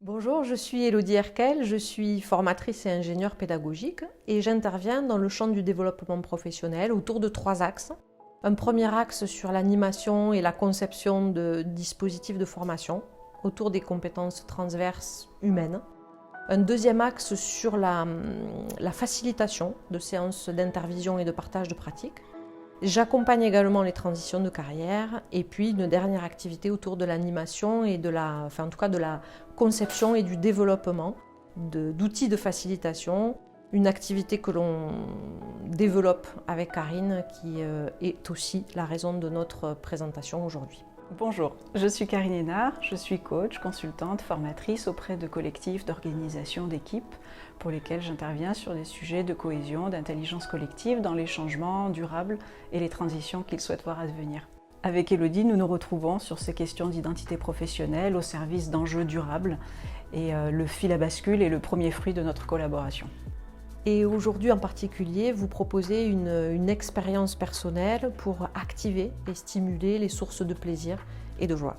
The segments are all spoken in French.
Bonjour, je suis Élodie Herkel, je suis formatrice et ingénieure pédagogique et j'interviens dans le champ du développement professionnel autour de 3 axes. Un premier axe sur l'animation et la conception de dispositifs de formation autour des compétences transverses humaines. Un deuxième axe sur la facilitation de séances d'intervision et de partage de pratiques. J'accompagne également les transitions de carrière et puis une dernière activité autour de l'animation et de la conception et du développement d'outils de facilitation, une activité que l'on développe avec Karine qui est aussi la raison de notre présentation aujourd'hui. Bonjour, je suis Karine Hénard, je suis coach, consultante, formatrice auprès de collectifs, d'organisations, d'équipes pour lesquels j'interviens sur des sujets de cohésion, d'intelligence collective dans les changements durables et les transitions qu'ils souhaitent voir advenir. Avec Élodie, nous nous retrouvons sur ces questions d'identité professionnelle au service d'enjeux durables et le fil à bascule est le premier fruit de notre collaboration. Et aujourd'hui en particulier, vous proposez une expérience personnelle pour activer et stimuler les sources de plaisir et de joie.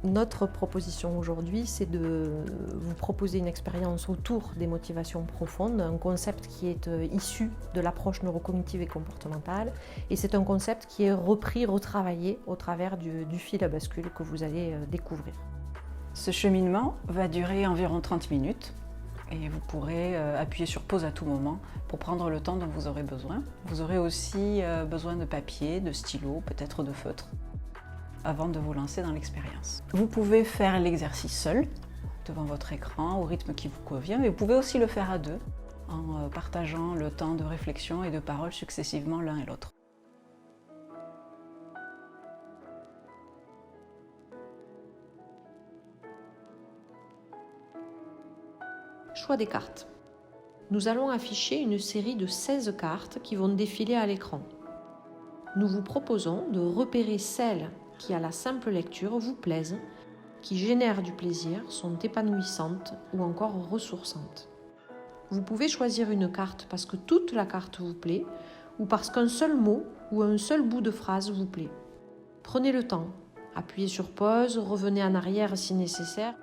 Notre proposition aujourd'hui, c'est de vous proposer une expérience autour des motivations profondes, un concept qui est issu de l'approche neurocognitive et comportementale, et c'est un concept qui est repris, retravaillé au travers du fil à bascule que vous allez découvrir. Ce cheminement va durer environ 30 minutes. Et vous pourrez appuyer sur pause à tout moment pour prendre le temps dont vous aurez besoin. Vous aurez aussi besoin de papier, de stylo, peut-être de feutre, avant de vous lancer dans l'expérience. Vous pouvez faire l'exercice seul, devant votre écran, au rythme qui vous convient, mais vous pouvez aussi le faire à deux, en partageant le temps de réflexion et de parole successivement l'un et l'autre. Choix des cartes. Nous allons afficher une série de 16 cartes qui vont défiler à l'écran. Nous vous proposons de repérer celles qui, à la simple lecture, vous plaisent, qui génèrent du plaisir, sont épanouissantes ou encore ressourçantes. Vous pouvez choisir une carte parce que toute la carte vous plaît ou parce qu'un seul mot ou un seul bout de phrase vous plaît. Prenez le temps, appuyez sur pause, revenez en arrière si nécessaire.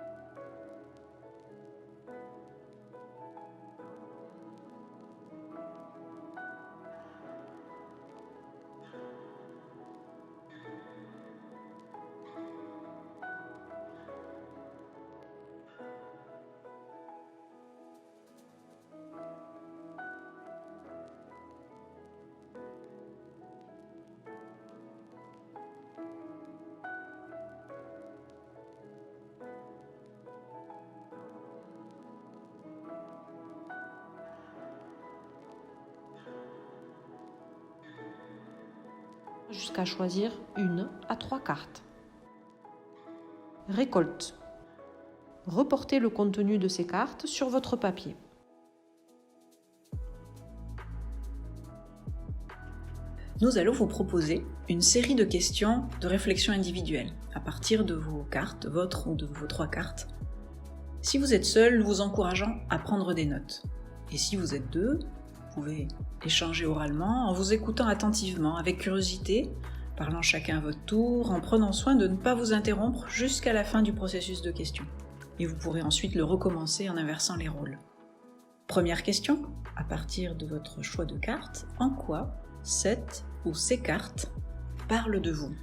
Jusqu'à choisir 1 à 3 cartes. Récolte. Reportez le contenu de ces cartes sur votre papier. Nous allons vous proposer une série de questions de réflexion individuelle à partir de vos cartes, votre ou de vos 3 cartes. Si vous êtes seul, nous vous encourageons à prendre des notes. Et si vous êtes 2, vous pouvez échanger oralement en vous écoutant attentivement, avec curiosité, parlant chacun à votre tour, en prenant soin de ne pas vous interrompre jusqu'à la fin du processus de questions. Et vous pourrez ensuite le recommencer en inversant les rôles. Première question, à partir de votre choix de cartes, en quoi cette ou ces cartes parlent de vous?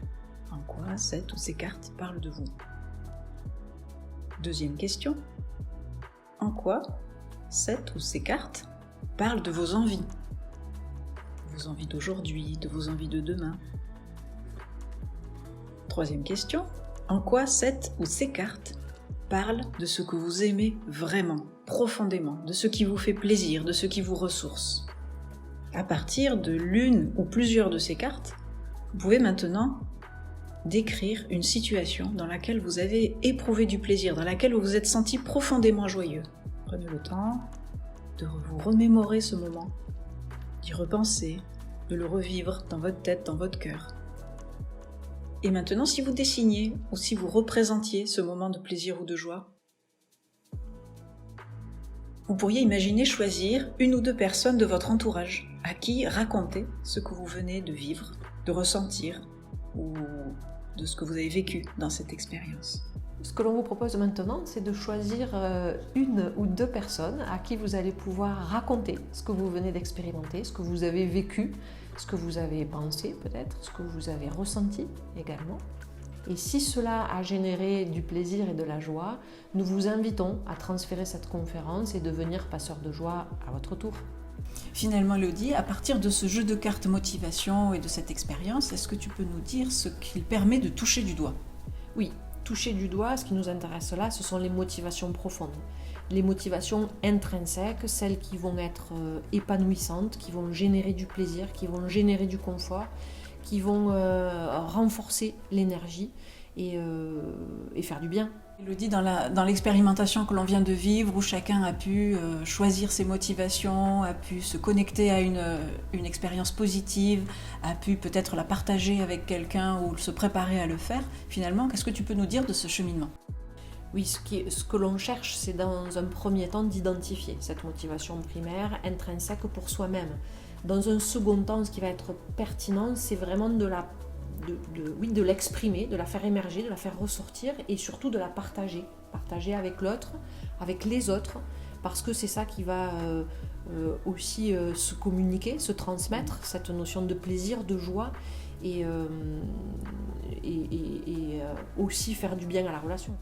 En quoi cette ou ces cartes parlent de vous? Deuxième question, en quoi cette ou ces cartes parlent de vos envies? Vos envies d'aujourd'hui, de vos envies de demain. Troisième question, en quoi cette ou ces cartes parlent de ce que vous aimez vraiment, profondément, de ce qui vous fait plaisir, de ce qui vous ressource? À partir de l'une ou plusieurs de ces cartes, vous pouvez maintenant décrire une situation dans laquelle vous avez éprouvé du plaisir, dans laquelle vous vous êtes senti profondément joyeux. Prenez le temps de vous remémorer ce moment, d'y repenser, de le revivre dans votre tête, dans votre cœur. Et maintenant, si vous dessiniez ou si vous représentiez ce moment de plaisir ou de joie, vous pourriez imaginer choisir 1 ou 2 personnes de votre entourage à qui raconter ce que vous venez de vivre, de ressentir ou de ce que vous avez vécu dans cette expérience. Ce que l'on vous propose maintenant, c'est de choisir une ou deux personnes à qui vous allez pouvoir raconter ce que vous venez d'expérimenter, ce que vous avez vécu, ce que vous avez pensé peut-être, ce que vous avez ressenti également. Et si cela a généré du plaisir et de la joie, nous vous invitons à transférer cette conférence et devenir passeur de joie à votre tour. Finalement, Elodie, à partir de ce jeu de cartes motivation et de cette expérience, est-ce que tu peux nous dire ce qu'il permet de toucher du doigt ? Oui, toucher du doigt, ce qui nous intéresse là, ce sont les motivations profondes. Les motivations intrinsèques, celles qui vont être épanouissantes, qui vont générer du plaisir, qui vont générer du confort, qui vont renforcer l'énergie et faire du bien. Elodie, dans l'expérimentation que l'on vient de vivre, où chacun a pu choisir ses motivations, a pu se connecter à une expérience positive, a pu peut-être la partager avec quelqu'un ou se préparer à le faire, finalement, qu'est-ce que tu peux nous dire de ce cheminement ? Oui, ce que l'on cherche, c'est dans un premier temps d'identifier cette motivation primaire, intrinsèque pour soi-même. Dans un second temps, ce qui va être pertinent, c'est vraiment de l'exprimer, de la faire émerger, de la faire ressortir et surtout de la partager. Partager avec l'autre, avec les autres, parce que c'est ça qui va aussi se communiquer, se transmettre, cette notion de plaisir, de joie et aussi faire du bien à la relation.